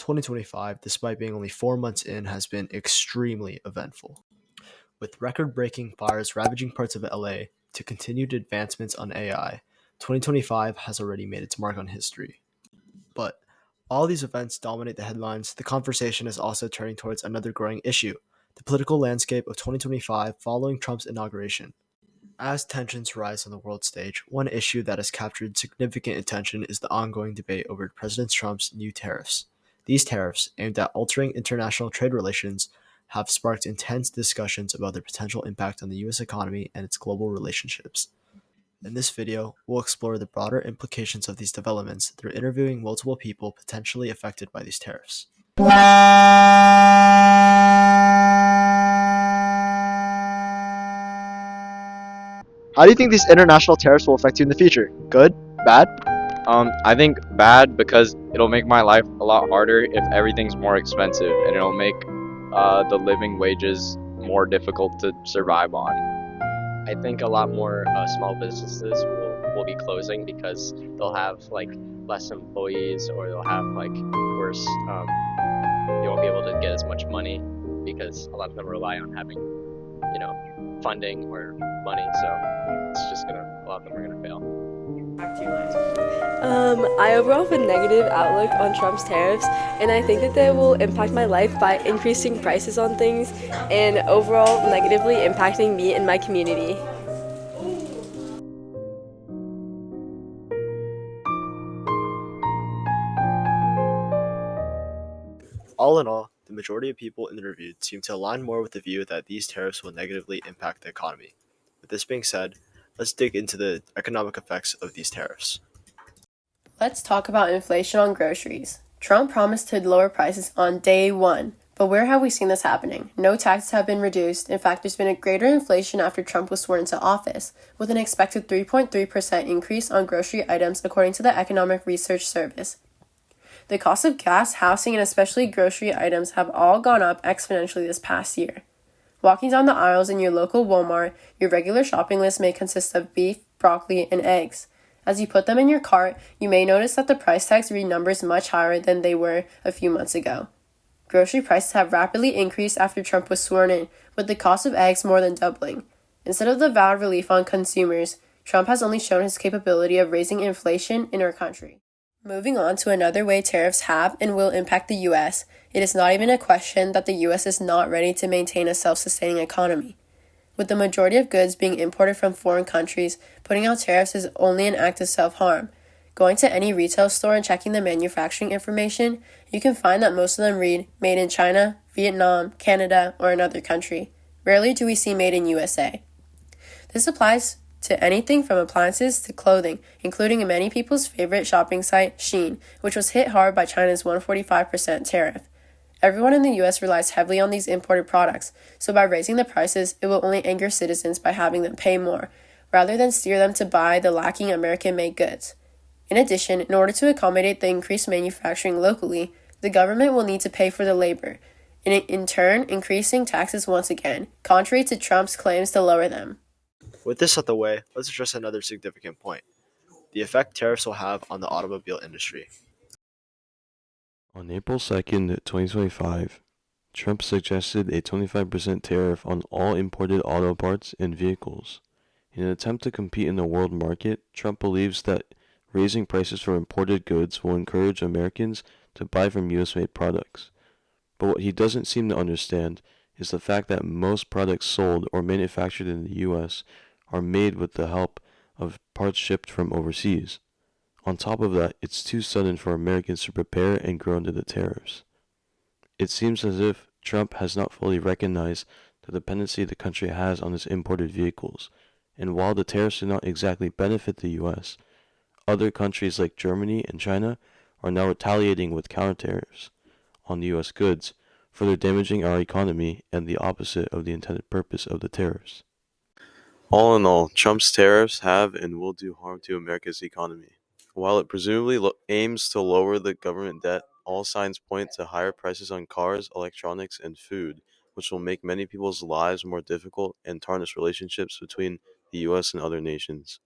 2025, despite being only 4 months in, has been extremely eventful. With record-breaking fires ravaging parts of LA to continued advancements on AI, 2025 has already made its mark on history. But all these events dominate the headlines. The conversation is also turning towards another growing issue: the political landscape of 2025 following Trump's inauguration. As tensions rise on the world stage, one issue that has captured significant attention is the ongoing debate over President Trump's new tariffs. These tariffs, aimed at altering international trade relations, have sparked intense discussions about their potential impact on the US economy and its global relationships. In this video, we'll explore the broader implications of these developments through interviewing multiple people potentially affected by these tariffs. How do you think these international tariffs will affect you in the future? Good? Bad? I think bad because it'll make my life a lot harder if everything's more expensive, and it'll make the living wages more difficult to survive on. I think a lot more small businesses will be closing because they'll have like less employees, or they'll have like worse. They won't be able to get as much money because a lot of them rely on having, funding or money. So it's just a lot of them are gonna fail. Back to your life. I overall have a negative outlook on Trump's tariffs, and I think that they will impact my life by increasing prices on things and overall negatively impacting me and my community. All in all, the majority of people interviewed seem to align more with the view that these tariffs will negatively impact the economy. With this being said, let's dig into the economic effects of these tariffs. Let's talk about inflation on groceries. Trump promised to lower prices on day one, but where have we seen this happening? No taxes have been reduced. In fact, there's been a greater inflation after Trump was sworn into office, with an expected 3.3% increase on grocery items according to the Economic Research Service. The cost of gas, housing, and especially grocery items have all gone up exponentially this past year. Walking down the aisles in your local Walmart, your regular shopping list may consist of beef, broccoli, and eggs. As you put them in your cart, you may notice that the price tags read numbers much higher than they were a few months ago. Grocery prices have rapidly increased after Trump was sworn in, with the cost of eggs more than doubling. Instead of the vowed relief on consumers, Trump has only shown his capability of raising inflation in our country. Moving on to another way tariffs have and will impact the U.S., it is not even a question that the U.S. is not ready to maintain a self-sustaining economy. With the majority of goods being imported from foreign countries, putting out tariffs is only an act of self-harm. Going to any retail store and checking the manufacturing information, you can find that most of them read Made in China, Vietnam, Canada, or another country. Rarely do we see Made in USA. This applies to anything from appliances to clothing, including many people's favorite shopping site, Shein, which was hit hard by China's 145% tariff. Everyone in the U.S. relies heavily on these imported products, so by raising the prices, it will only anger citizens by having them pay more, rather than steer them to buy the lacking American-made goods. In addition, in order to accommodate the increased manufacturing locally, the government will need to pay for the labor, in turn increasing taxes once again, contrary to Trump's claims to lower them. With this out of the way, let's address another significant point: the effect tariffs will have on the automobile industry. On April 2nd, 2025, Trump suggested a 25% tariff on all imported auto parts and vehicles. In an attempt to compete in the world market, Trump believes that raising prices for imported goods will encourage Americans to buy from US-made products. But what he doesn't seem to understand is the fact that most products sold or manufactured in the US are made with the help of parts shipped from overseas. On top of that, it's too sudden for Americans to prepare and grow under the tariffs. It seems as if Trump has not fully recognized the dependency the country has on its imported vehicles, and while the tariffs do not exactly benefit the US, other countries like Germany and China are now retaliating with counter tariffs on US goods, further damaging our economy and the opposite of the intended purpose of the tariffs. All in all, Trump's tariffs have and will do harm to America's economy. While it presumably aims to lower the government debt, all signs point to higher prices on cars, electronics, and food, which will make many people's lives more difficult and tarnish relationships between the U.S. and other nations.